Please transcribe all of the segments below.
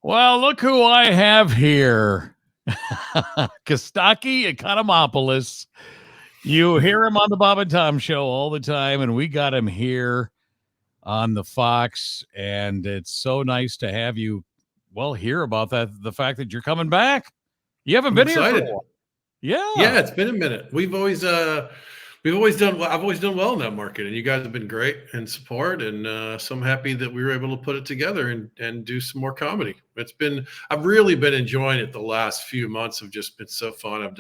Well, look who I have here. Costaki Economopoulos. You hear him on the Bob and Tom show all the time, and we got him here on the Fox. And it's so nice to have you, well, hear about that, the fact that you're coming back. You haven't I'm been here for a excited. while. Yeah. Yeah, it's been a minute. We've always done well. I've always done well in that market, and you guys have been great and support. And so I'm happy that we were able to put it together and do some more comedy. I've really been enjoying it. The last few months have just been so fun. I've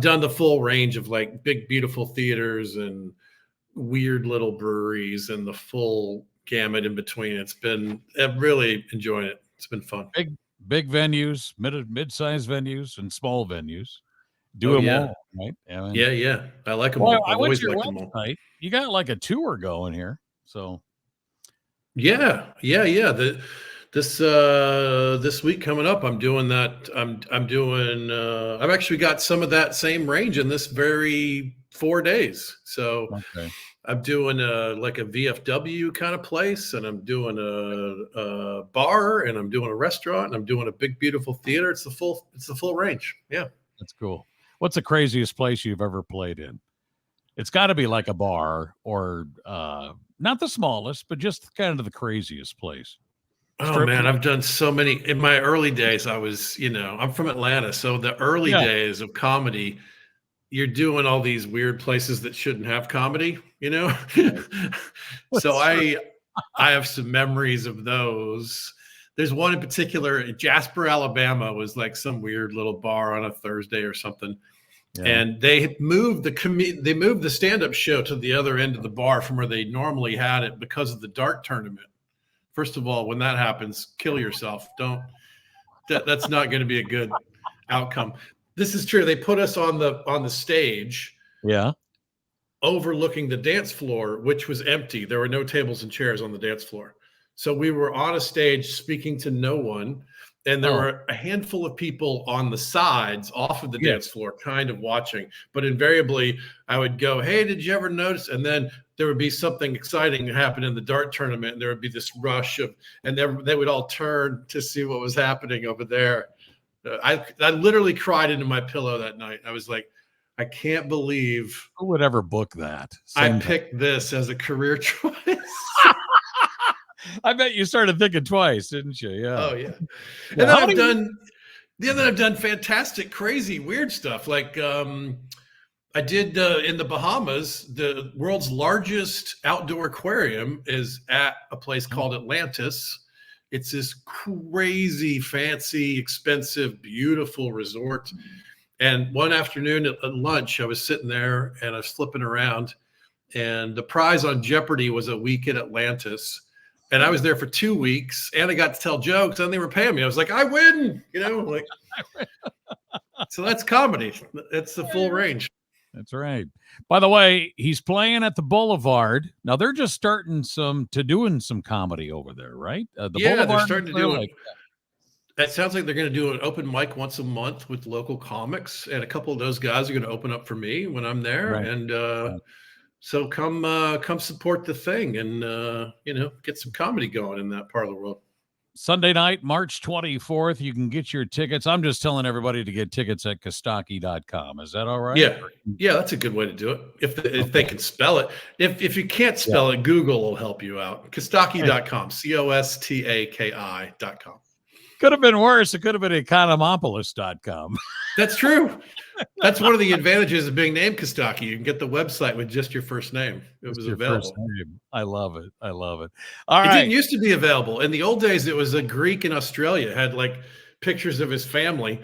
done the full range of like big, beautiful theaters and weird little breweries and the full gamut in between. I'm really enjoying it. It's been fun. Big venues, mid-sized venues, and small venues. Do Oh them yeah, all, right? I mean, yeah. I like them well, all. I I've went to always your liked them all. website. You got like a tour going here. So, Yeah. This week coming up, I'm doing that. I'm doing. I've actually got some of that same range in this very 4 days. So okay. I'm doing like a VFW kind of place, and I'm doing a bar, and I'm doing a restaurant, and I'm doing a big beautiful theater. It's the full range. Yeah. That's cool. What's the craziest place you've ever played in? It's got to be like a bar or not the smallest, but just kind of the craziest place. Oh Strip man, club. I've done so many. In my early days, I'm from Atlanta, so the early Yeah. days of comedy, you're doing all these weird places that shouldn't have comedy, you know? So That's true. I have some memories of those. There's one in particular, Jasper, Alabama was like some weird little bar on a Thursday or something. Yeah. And they moved the stand-up show to the other end of the bar from where they normally had it because of the dart tournament. First of all, when that happens, kill yourself. Don't that's not going to be a good outcome. This is true. They put us on the stage Yeah. overlooking the dance floor, which was empty. There were no tables and chairs on the dance floor. So we were on a stage speaking to no one. And there Oh, were a handful of people on the sides off of the yeah. dance floor, kind of watching. But invariably, I would go, "Hey, did you ever notice?" And then there would be something exciting happen in the dart tournament. And there would be this rush and they would all turn to see what was happening over there. I literally cried into my pillow that night. I was like, I can't believe Who would ever book that? I Same time. picked this as a career choice. I bet you started thinking twice, didn't you? Yeah. Oh yeah. Yeah. And then How I've do you? done yeah, then I've done fantastic, crazy, weird stuff. Like I did in the Bahamas, the world's largest outdoor aquarium is at a place called Atlantis. It's this crazy, fancy, expensive, beautiful resort. And one afternoon at lunch, I was sitting there and I was flipping around, and the prize on Jeopardy was a week at Atlantis. And I was there for 2 weeks, and I got to tell jokes, and they were paying me. I was like, I win, like. So that's comedy. It's the full range. That's right. By the way, he's playing at the Boulevard. Now they're just starting doing some comedy over there, right? The Yeah, they're Boulevard in starting to Clear do it. Lake. That sounds like they're going to do an open mic once a month with local comics, and a couple of those guys are going to open up for me when I'm there. Right. And Right. so come support the thing, and get some comedy going in that part of the world. Sunday night, March 24th. You can get your tickets. I'm just telling everybody to get tickets at Costaki.com. Is that all right? Yeah, that's a good way to do it. If they Okay. can spell it. If you can't Yeah. spell it, Google will help you out. Hey, Costaki.com, Costaki.com. could have been worse. It could have been economopoulos.com. That's true. That's one of the advantages of being named Costaki. You can get the website with just your first name. It Just was your first available. name. I love it. I love it. All It didn't right. used to be available. In the old days, it was a Greek in Australia, had like pictures of his family.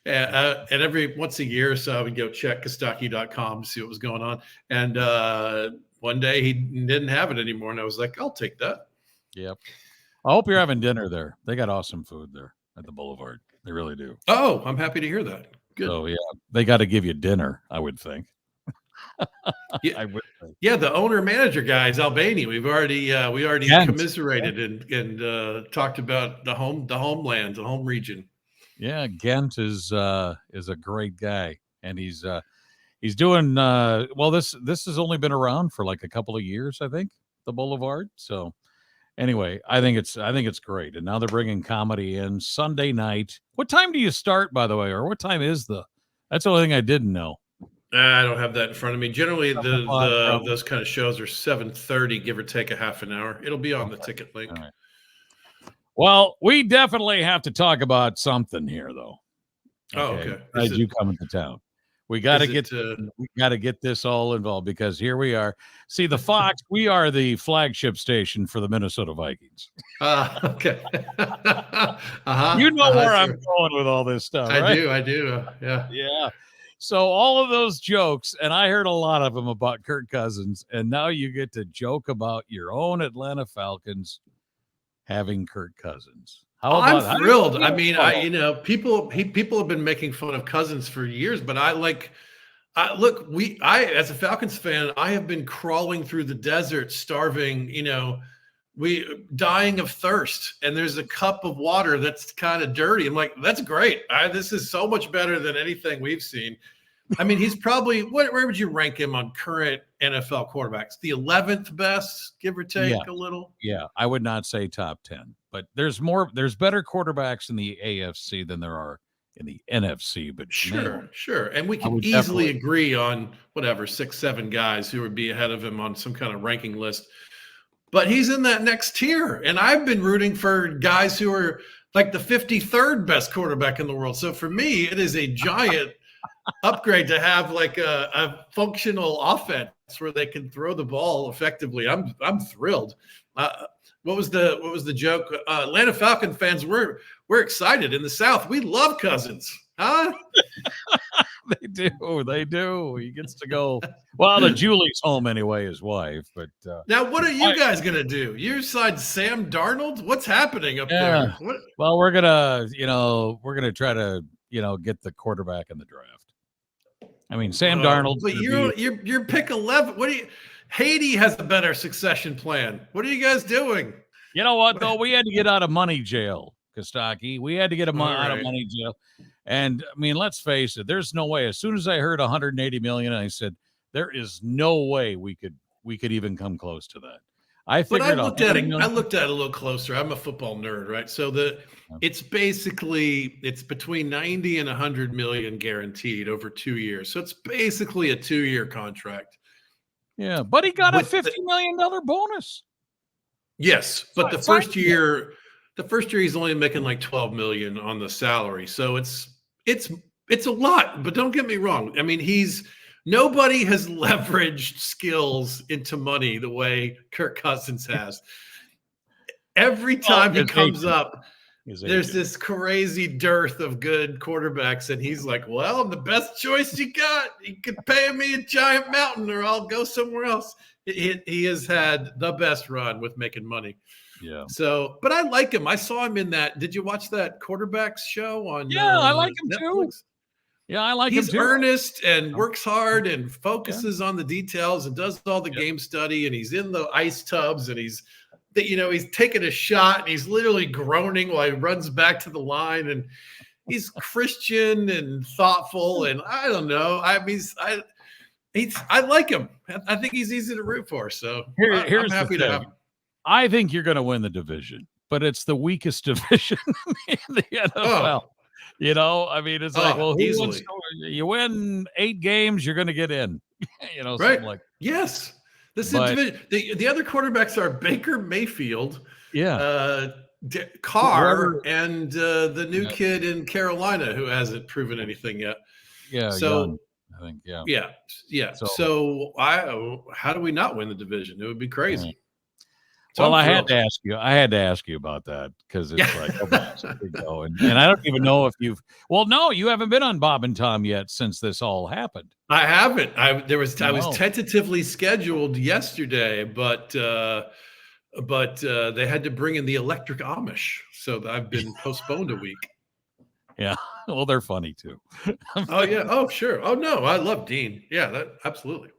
And every once a year or so, I would go check Costaki.com to see what was going on. And one day he didn't have it anymore. And I was like, I'll take that. Yep. I hope you're having dinner there. They got awesome food there at the Boulevard. They really do. Oh, I'm happy to hear that. Good. So yeah, they got to give you dinner, I would think. Yeah, I would think. yeah. The owner manager guy is Albanian. We already Ghent. commiserated and talked about the homeland, the home region. Yeah, Ghent is a great guy, and he's doing well. This has only been around for like a couple of years, I think. The Boulevard. So Anyway, I think it's great. And now they're bringing comedy in Sunday night. What time do you start, by the way, or what time is the? That's the only thing I didn't know. I don't have that in front of me. Generally, 7 o'clock, probably. those kind of shows are 7:30, give or take a half an hour. It'll be on the Okay. ticket All link. right. Well, we definitely have to talk about something here, though. Oh, Okay, okay. besides you coming to town, we got to Is get it? we got to get this all involved because here we are. See, the Fox, we are the flagship station for the Minnesota Vikings. Okay. You know where I'm Sure. going with all this stuff, I right? do. I do. Yeah. Yeah. So all of those jokes, and I heard a lot of them about Kirk Cousins, and now you get to joke about your own Atlanta Falcons having Kirk Cousins. I'm How do you thrilled. I feel mean, about all people have been making fun of Cousins for years, but look, I as a Falcons fan, I have been crawling through the desert, starving. We dying of thirst, and there's a cup of water that's kind of dirty. I'm like, that's great. This is so much better than anything we've seen. I mean, he's probably where would you rank him on current NFL quarterbacks? The 11th best, give or Yeah, take a little. yeah. I would not say top 10, but there's better quarterbacks in the AFC than there are in the NFC. But man, Sure. And we I can would easily definitely, agree on whatever, 6, 7 guys who would be ahead of him on some kind of ranking list. But he's in that next tier. And I've been rooting for guys who are like the 53rd best quarterback in the world. So for me, it is a giant upgrade to have like a functional offense where they can throw the ball effectively. I'm thrilled. What was the joke? Atlanta Falcon fans, we're excited in the South. We love Cousins, huh? they do. He gets to go. Well, the Julie's home anyway, his wife. But Now, what are I, you guys gonna do? You side Sam Darnold? What's happening up yeah. there? What? Well, we're gonna try to get the quarterback in the draft. I mean, Sam Darnold's But going to be. you're pick 11. What do you? Haiti has a better succession plan. What are you guys doing? You know what though? We had to get out of money jail, Kostaki. We had to get him All out of right. money jail. And I mean, let's face it. There's no way. As soon as I heard 180 million, I said there is no way we could even come close to that. I But figured 100 I million. looked at it a little closer. I'm a football nerd, right? So it's between 90 and 100 million guaranteed over 2 years. So it's basically a 2-year contract. Yeah, but he got a With $50 million bonus. Yes, but the Fine. first year he's only making like 12 million on the salary. So it's a lot, but don't get me wrong. I mean, nobody has leveraged skills into money the way Kirk Cousins has. Every time he His comes agent. up, His there's agent. this crazy dearth of good quarterbacks, and he's like, "Well, I'm the best choice you got. You could pay me a giant mountain, or I'll go somewhere else." He has had the best run with making money. Yeah. So, but I like him. I saw him in that. Did you watch that quarterbacks show on Yeah, I like him too. Netflix? Yeah, I like him He's too. earnest and works hard and focuses on the details and does all the game study. And he's in the ice tubs and he's taking a shot and he's literally groaning while he runs back to the line. And he's Christian and thoughtful. And I don't know. I mean, I like him. I think he's easy to root for. So I'm Here's happy the to have thing. him. I think you're going to win the division, but it's the weakest division in the NFL. I mean, it's like, well, who wins? Easily. You win 8 games, you're going to get in. Right. Something like. Yes. This But- is the other quarterbacks are Baker Mayfield, Yeah. Carr, and the new kid in Carolina who hasn't proven anything yet. Yeah. So Young, I think. Yeah. yeah. So how do we not win the division? It would be crazy. So Well, I I'm had thrilled. to ask you about that because it's like, oh, man, here we go. And I don't even know if no, you haven't been on Bob and Tom yet since this all happened. I haven't. I was tentatively scheduled yesterday, but they had to bring in the electric Amish, so I've been postponed a week. Yeah. Well, they're funny too. Oh yeah. Oh sure. Oh no, I love Dean. Yeah, that absolutely.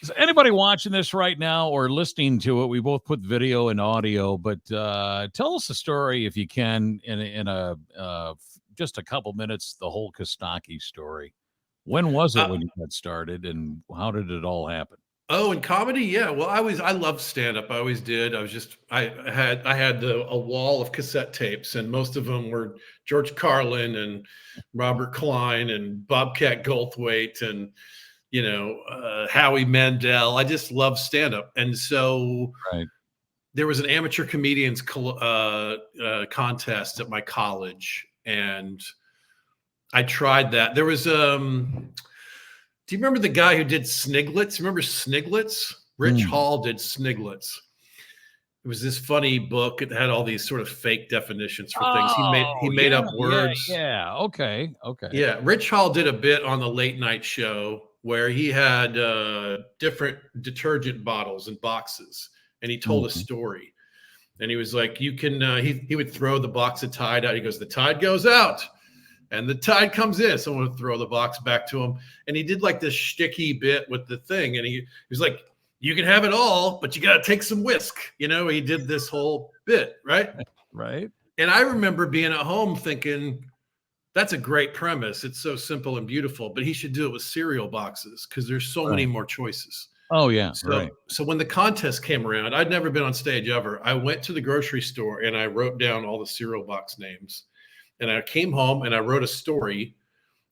Is anybody watching this right now or listening to it? We both put video and audio, but tell us a story if you can in a just a couple minutes. The whole Costaki story. When was it when you got started, and how did it all happen? Oh, in comedy, yeah. Well, I loved stand up. I always did. I had a wall of cassette tapes, and most of them were George Carlin and Robert Klein and Bobcat Goldthwait and Howie Mandel. I just love stand up, and so Right. there was an amateur comedians contest at my college, and I tried that. There was do you remember the guy who did Sniglets? Remember Sniglets? Rich Hall did Sniglets. It was this funny book. It had all these sort of fake definitions for things. He Oh, made yeah, up words. yeah. Okay, okay. Yeah, Rich Hall did a bit on the late night show where he had different detergent bottles and boxes, and he told a story. And he was like, "You can." He would throw the box of Tide out. He goes, "The Tide goes out." And the Tide comes in. Someone would throw the box back to him. And he did like this shticky bit with the thing. And he was like, you can have it all, but you got to take some whisk. He did this whole bit, right? Right. And I remember being at home thinking, that's a great premise. It's so simple and beautiful, but he should do it with cereal boxes because there's so many more choices. Oh, yeah. So when the contest came around, I'd never been on stage ever. I went to the grocery store and I wrote down all the cereal box names. And I came home and I wrote a story.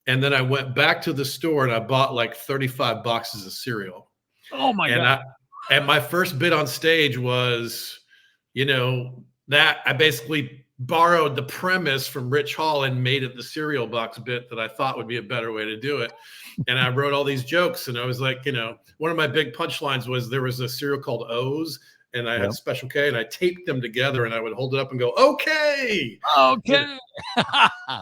And then I went back to the store and I bought like 35 boxes of cereal. Oh my God. And my first bit on stage was, that I basically borrowed the premise from Rich Hall and made it the cereal box bit that I thought would be a better way to do it. And I wrote all these jokes. And I was like, one of my big punchlines was there was a cereal called O's. And I had Special K, and I taped them together, and I would hold it up and go, okay. Okay. I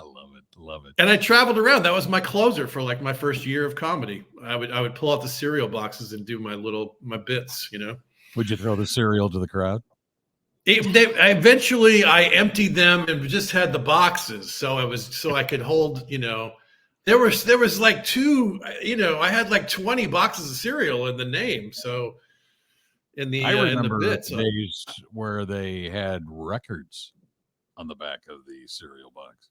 love it. And I traveled around. That was my closer for like my first year of comedy. I would pull out the cereal boxes and do my bits, Would you throw the cereal to the crowd? Eventually, I emptied them and just had the boxes, so I could hold, there was like I had like 20 boxes of cereal in the name, so. I remember days where they had records on the back of the cereal box.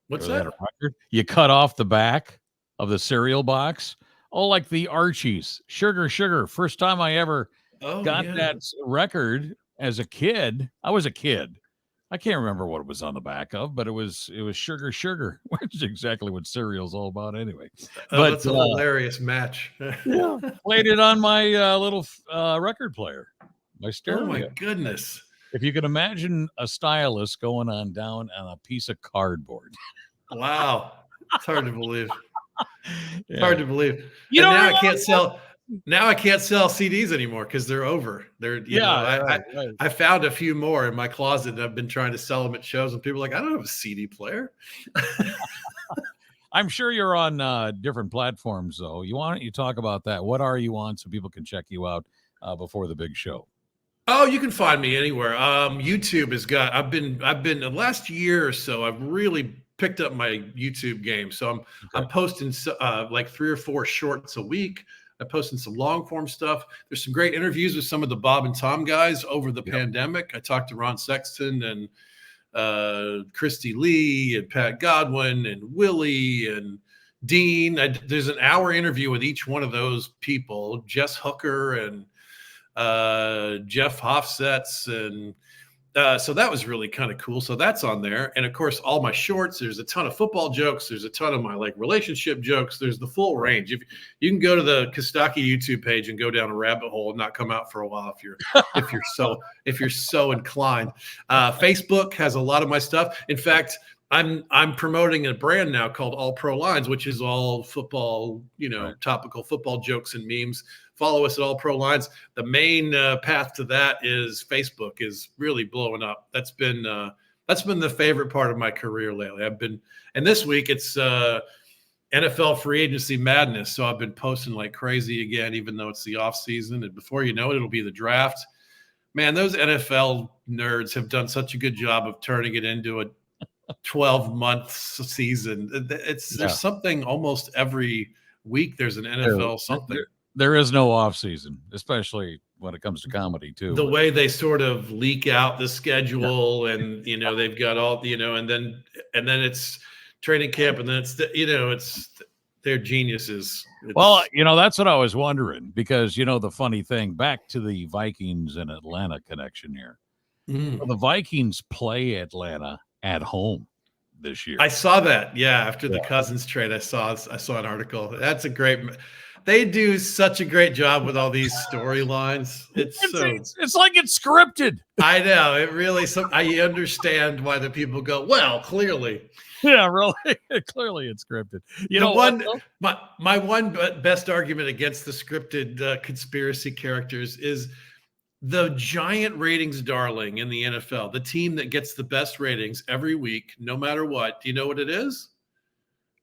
What's that? A record? You cut off the back of the cereal box. Oh, like the Archies, Sugar. First time I ever got that record as a kid. I was a kid. I can't remember what it was on the back of, but it was Sugar, which is exactly what cereal's all about anyway. But that's a hilarious match. Played it on my little record player, my stereo. Oh my goodness! If you can imagine a stylus going down on a piece of cardboard. Wow, it's hard to believe. It's hard to believe. Now I can't sell. Now I can't sell CDs anymore because they're over. I found a few more in my closet and I've been trying to sell them at shows and people are like, I don't have a CD player. I'm sure you're on different platforms though. Why don't you talk about that? What are you on so people can check you out before the big show? Oh, you can find me anywhere. YouTube has got, I've been the last year or so, I've really picked up my YouTube game. So I'm posting like 3 or 4 shorts a week. I'm posting some long form stuff. There's some great interviews with some of the Bob and Tom guys over the pandemic. I talked to Ron Sexton and Christy Lee and Pat Godwin and Willie and Dean. There's an hour interview with each one of those people, Jess Hooker and Jeff Hofsetz. And so that was really kind of cool. So that's on there. And of course, all my shorts, there's a ton of football jokes. There's a ton of my like relationship jokes. There's the full range. If you can go to the Costaki YouTube page and go down a rabbit hole and not come out for a while if you're so inclined. Facebook has a lot of my stuff. In fact, I'm promoting a brand now called All Pro Lines, which is all football, topical football jokes and memes. Follow us at All Pro Lines. The main path to that is Facebook is really blowing up. That's been the favorite part of my career lately. And this week it's NFL free agency madness. So I've been posting like crazy again, even though it's the off season. And before you know it, it'll be the draft. Man, those NFL nerds have done such a good job of turning it into a 12-month season. There's something almost every week. There's an NFL something. There is no off season, especially when it comes to comedy too. The way they sort of leak out the schedule and, they've got all, and then it's training camp and then it's They're geniuses. Well, that's what I was wondering because, the funny thing, back to the Vikings and Atlanta connection here. Mm. Well, the Vikings play Atlanta at home this year. I saw that. Yeah, after the Yeah. Cousins trade, I saw an article. That's a great. They do such a great job with all these storylines. It's like it's scripted. I know it really. I understand why the people go. Well, clearly. Yeah, really. Clearly, it's scripted. My one best argument against the scripted conspiracy characters is the giant ratings darling in the NFL, the team that gets the best ratings every week, no matter what. Do you know what it is?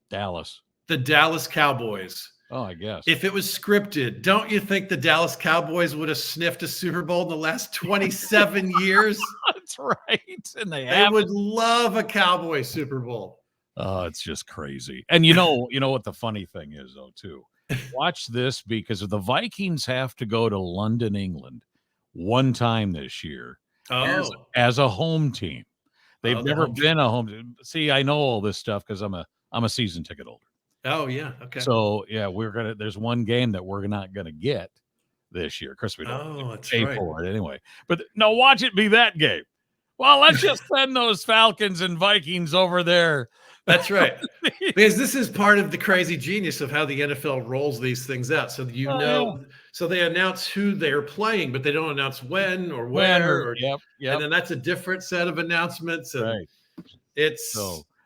Dallas. The Dallas Cowboys. Oh, I guess. If it was scripted, don't you think the Dallas Cowboys would have sniffed a Super Bowl in the last 27 years? That's right. And they would love a Cowboy Super Bowl. Oh, it's just crazy. And you know what the funny thing is, though, too? Watch this, because the Vikings have to go to London, England one time this year as a home team. They've never been a home team. See, I know all this stuff because I'm a season ticket holder. Oh, yeah. Okay. So, yeah, there's one game that we're not going to get this year. Of course, we don't pay for it anyway. But no, watch it be that game. Well, let's just send those Falcons and Vikings over there. That's right. Because this is part of the crazy genius of how the NFL rolls these things out. So so they announce who they're playing, but they don't announce when or where. Yep. And then that's a different set of announcements. And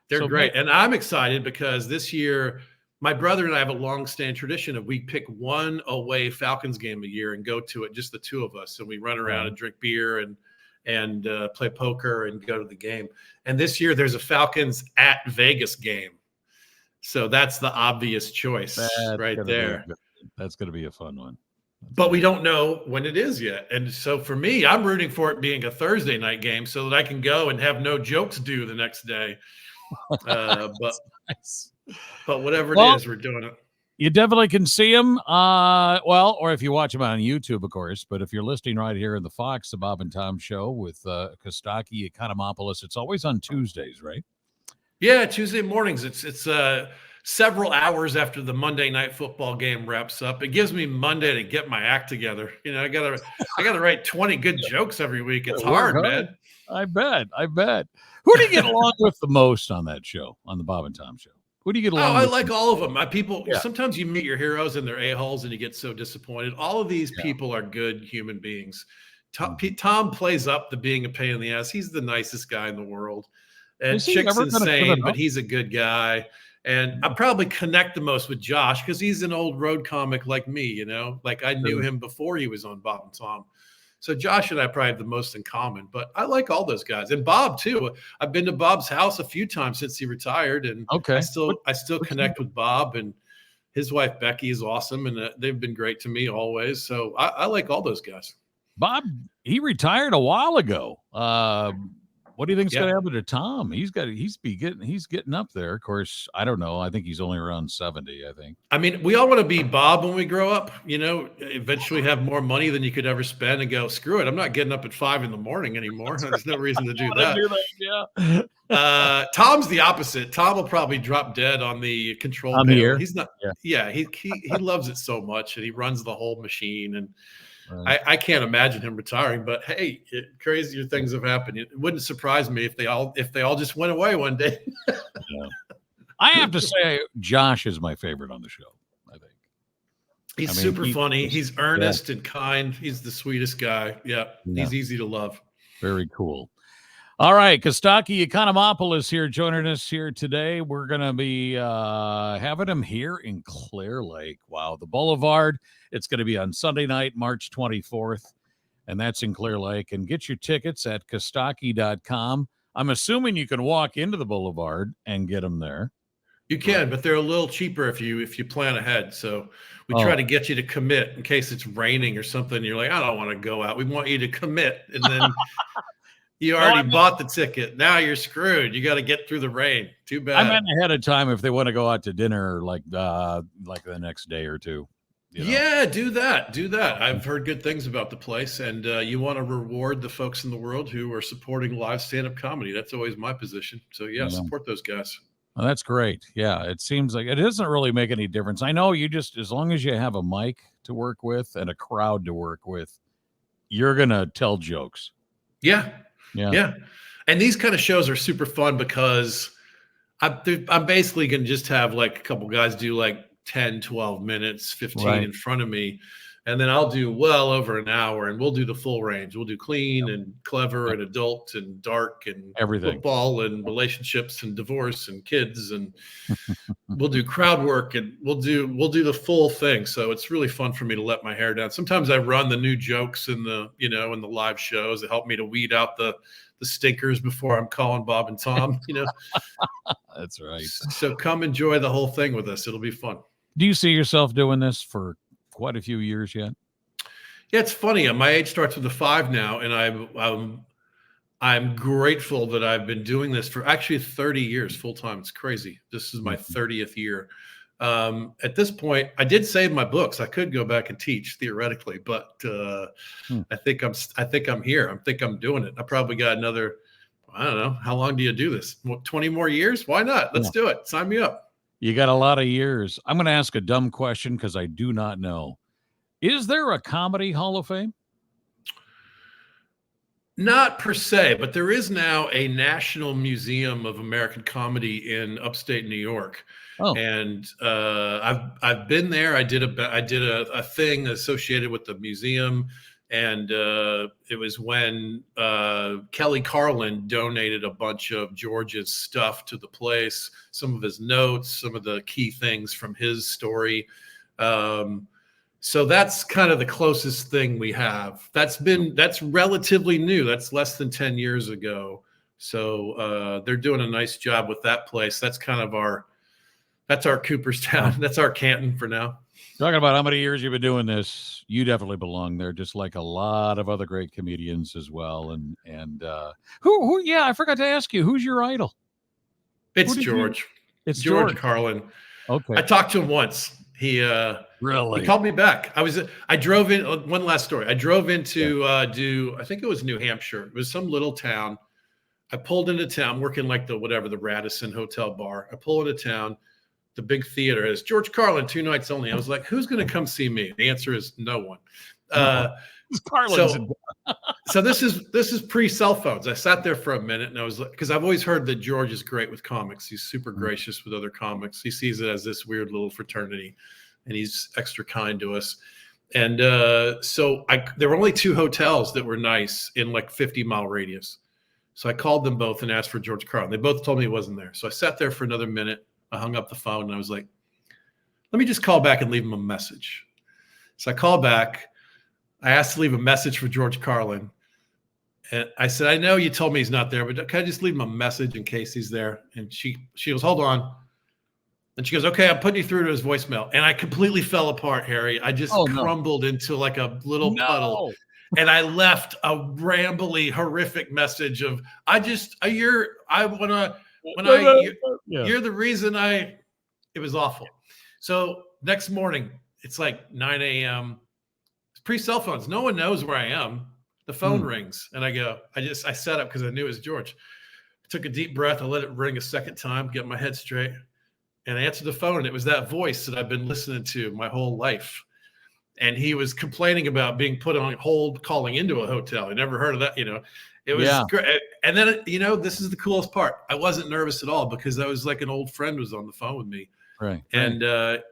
they're great. And I'm excited because this year, my brother and I have a long-standing tradition of we pick one away Falcons game a year and go to it, just the two of us. And we run around and drink beer and play poker and go to the game. And this year there's a Falcons at Vegas game. So that's the obvious choice right there. That's going to be a fun one. But we don't know when it is yet. And so for me, I'm rooting for it being a Thursday night game so that I can go and have no jokes due the next day. But whatever it is, we're doing it. You definitely can see them. Or if you watch them on YouTube, of course. But if you're listening right here in the Fox, the Bob and Tom Show with Costaki, Economopoulos, it's always on Tuesdays, right? Yeah, Tuesday mornings. It's several hours after the Monday night football game wraps up. It gives me Monday to get my act together. I gotta write 20 good jokes every week. It's hard, man. I bet. Who do you get along with the most on that show, on the Bob and Tom Show? Who do you get along with? I like all of them. Sometimes you meet your heroes and they're a-holes and you get so disappointed. All of these people are good human beings. Tom plays up the being a pain in the ass. He's the nicest guy in the world. And Chick's insane, but he's a good guy. And I probably connect the most with Josh because he's an old road comic like me, like I knew him before he was on Bob and Tom. So Josh and I probably have the most in common, but I like all those guys. And Bob too. I've been to Bob's house a few times since he retired, and I still connect with Bob, and his wife Becky is awesome, and they've been great to me always. So I like all those guys. Bob, he retired a while ago. What do you think is going to happen to Tom? He's getting up there. Of course, I don't know. I think he's only around 70, I think. I mean, we all want to be Bob when we grow up, eventually have more money than you could ever spend and go, screw it. I'm not getting up at 5 a.m. anymore. There's no reason to do that. Tom's the opposite. Tom will probably drop dead on the control panel. He's not. Yeah. He loves it so much, and he runs the whole machine. And I can't imagine him retiring, but hey, crazier things have happened. It wouldn't surprise me if they all just went away one day. I have to say, Josh is my favorite on the show. I think he's super funny. He's earnest and kind. He's the sweetest guy. Yeah, he's easy to love. Very cool. All right, Costaki Economopoulos here joining us here today. We're going to be having him here in Clear Lake. Wow, the Boulevard. It's going to be on Sunday night, March 24th, and that's in Clear Lake. And get your tickets at Costaki.com. I'm assuming you can walk into the Boulevard and get them there. You can, but they're a little cheaper if you plan ahead. So we try to get you to commit in case it's raining or something. You're like, I don't want to go out. We want you to commit, and then you already bought the ticket. Now you're screwed. You got to get through the rain. Too bad. I meant ahead of time if they want to go out to dinner like the next day or two. Yeah, do that. I've heard good things about the place, and you want to reward the folks in the world who are supporting live stand-up comedy. That's always my position. So support those guys. Well, that's great. Yeah, it seems like it doesn't really make any difference. I know you just as long as you have a mic to work with and a crowd to work with, you're gonna tell jokes. Yeah, Yeah, yeah. And these kind of shows are super fun because I'm basically going to just have like a couple guys do like 10, 12 minutes, 15 right. in front of me. And then I'll do well over an hour and we'll do the full range. We'll do clean Yep, and clever yep, and adult and dark and everything. football and relationships and divorce and kids, and we'll do crowd work and we'll do the full thing. So it's really fun for me to let my hair down. Sometimes I run the new jokes in the in the live shows that help me to weed out the stinkers before I'm calling Bob and Tom. That's right. So come enjoy the whole thing with us. It'll be fun. Do you see yourself doing this for quite a few years yet? Yeah, it's funny. My age starts with a 5 now, and I'm grateful that I've been doing this for actually 30 years full time. It's crazy. This is my Mhm. 30th year. At this point, I did save my books. I could go back and teach theoretically, but Hmm. I think I'm here. I think I'm doing it. I probably got another. I don't know. How long do you do this? 20 more years? Why not? Let's Yeah. do it. Sign me up. You got a lot of years. I'm going to ask a dumb question because I do not know. Is there a comedy Hall of Fame? Not per se, but there is now a National Museum of American Comedy in upstate New York, Oh, and I've been there. I did a thing associated with the museum, and it was when Kelly Carlin donated a bunch of George's stuff to the place, some of his notes, some of the key things from his story. Um, so that's kind of the closest thing we have. That's relatively new. That's less than 10 years ago. So they're doing a nice job with that place. That's our oh. Cooperstown. That's our Canton for now. Talking about how many years you've been doing this, you definitely belong there, just like a lot of other great comedians as well. And who? Yeah, I forgot to ask you, who's your idol? Who It's did you? George. It's George George. Carlin. I Okay, talked to him once. He really? called me back. I drove in. One last story. I drove Yeah. into do I think it was New Hampshire. It was some little town. I pulled into town, working like the Radisson Hotel bar. I pull into town. The big theater is George Carlin, 2 nights only. I was like, who's going to come see me? The answer is no one. No, Uh, it's Carlin's. so so this is pre cell phones. I sat there for a minute and I was like, because I've always heard that George is great with comics. He's super gracious with other comics. He sees it as this weird little fraternity, and he's extra kind to us. And there were only 2 hotels that were nice in like 50-mile radius. So I called them both and asked for George Carlin. They both told me he wasn't there. So I sat there for another minute. I hung up the phone and I was like, let me just call back and leave him a message. So I called back. I asked to leave a message for George Carlin. And I said, I know you told me he's not there, but can I just leave him a message in case he's there? And she goes, hold on. And she goes, okay, I'm putting you through to his voicemail. And I completely fell apart, Harry. I just Oh no, crumbled into like a little puddle. no. And I left a rambly, horrific message of, Yeah. you're the reason it was awful. So next morning, it's like 9 a.m. It's pre-cell phones. No one knows where I am. The phone Hmm. rings and I set up because I knew it was George. I took a deep breath. I let it ring a second time, get my head straight, and I answered the phone. And it was that voice that I've been listening to my whole life. And he was complaining about being put on hold calling into a hotel. I never heard of that. It was Yeah. great. And then, this is the coolest part. I wasn't nervous at all because I was like an old friend was on the phone with me. Right. And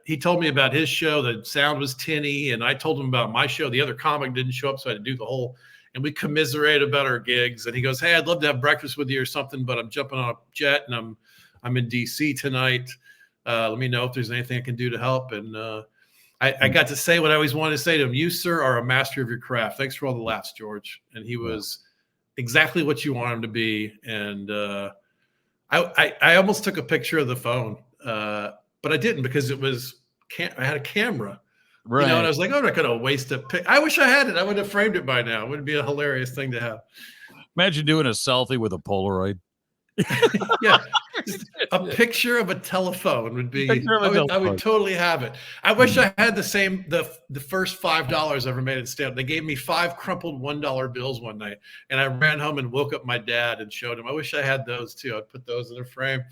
he told me about his show. The sound was tinny. And I told him about my show. The other comic didn't show up, so I had to do the whole. And we commiserate about our gigs. And he goes, hey, I'd love to have breakfast with you or something, but I'm jumping on a jet and I'm in D.C. tonight. Let me know if there's anything I can do to help. And I got to say what I always wanted to say to him. You, sir, are a master of your craft. Thanks for all the laughs, George. And he was exactly what you want him to be. And I almost took a picture of the phone, but I didn't because I had a camera. Right. And I was like, I'm not going to waste a pic. I wish I had it. I would have framed it by now. It would be a hilarious thing to have. Imagine doing a selfie with a Polaroid. Yeah, just a picture of a telephone would be. Picture of a I would telephone. totally have it. I wish I had the first $5 ever made at stand. They gave me 5 crumpled $1 bills one night, and I ran home and woke up my dad and showed him. I wish I had those too. I'd put those in a frame.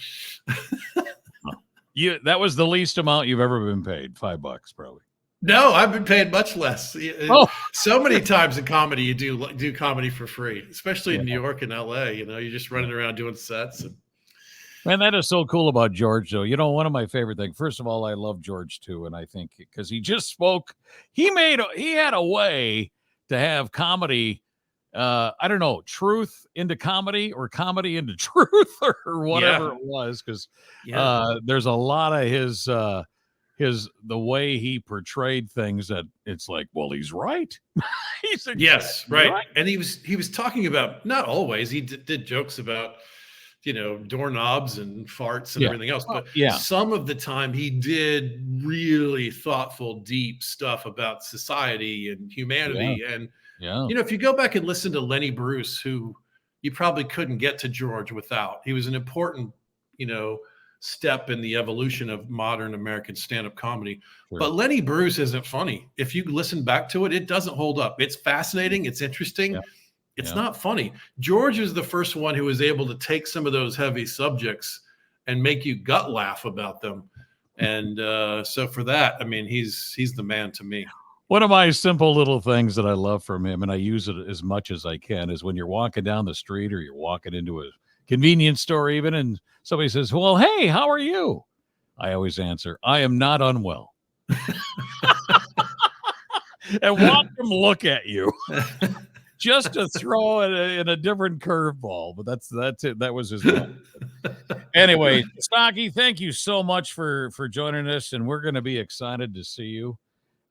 That was the least amount you've ever been paid, $5 probably. No, I've been paid much less. Oh. So many times in comedy, you do comedy for free, especially in Yeah. New York and LA. You're just running around doing sets. Man, that is so cool about George, though. One of my favorite things. First of all, I love George too, and I think because he just spoke, he had a way to have comedy. I don't know, truth into comedy or comedy into truth or whatever it was, because there's a lot of the way he portrayed things that it's like, well, he's right. He's exactly yes, right. And he was talking about, not always, he did jokes about doorknobs and farts and everything else, but some of the time he did really thoughtful, deep stuff about society and humanity. And if you go back and listen to Lenny Bruce, who you probably couldn't get to George without, he was an important step in the evolution of modern American stand-up comedy. Sure. But Lenny Bruce isn't funny. If you listen back to it, it doesn't hold up. It's fascinating, it's interesting. It's not funny. George is the first one who was able to take some of those heavy subjects and make you gut laugh about them. And so for that, I mean, he's the man to me. One of my simple little things that I love from him, and I use it as much as I can, is when you're walking down the street or you're walking into a convenience store even, and somebody says, well, hey, how are you? I always answer, I am not unwell. And watch them look at you. Just to throw it in a different curveball, but that's it. That was his one. Anyway, Costaki, thank you so much for joining us, and we're going to be excited to see you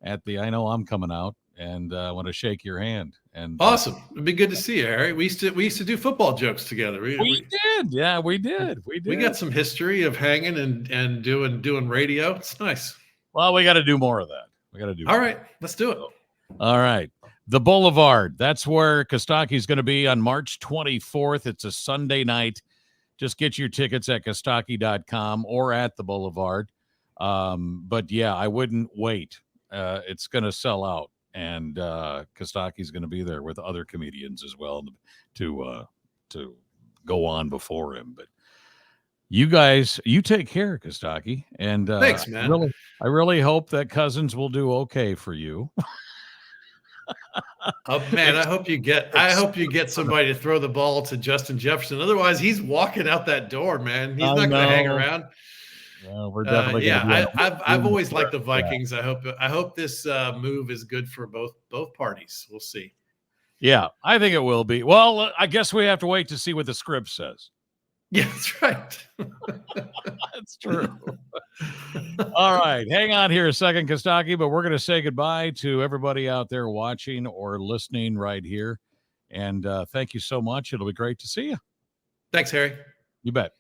at the I Know I'm Coming Out, and I want to shake your hand. And awesome, it'd be good to see you, Harry. We used to do football jokes together. We did, yeah, we did. We got some history of hanging and doing radio. It's nice. Well, we got to do more of that. We got to do. All right, let's do it. All right. The Boulevard. That's where Costaki's going to be on March 24th. It's a Sunday night. Just get your tickets at Costaki.com or at the Boulevard. But yeah, I wouldn't wait. It's going to sell out, and Costaki's going to be there with other comedians as well to go on before him. But you guys, you take care, Costaki, and thanks, man. I really hope that Cousins will do okay for you. Oh man, I hope you get somebody to throw the ball to Justin Jefferson. Otherwise, he's walking out that door, man. He's not going to hang around. Well, we're definitely I've always liked the Vikings. I hope this move is good for both parties. We'll see. Yeah, I think it will be. Well, I guess we have to wait to see what the script says. Yeah, that's right. That's true. All right. Hang on here a second, Costaki, but we're going to say goodbye to everybody out there watching or listening right here. And thank you so much. It'll be great to see you. Thanks, Harry. You bet.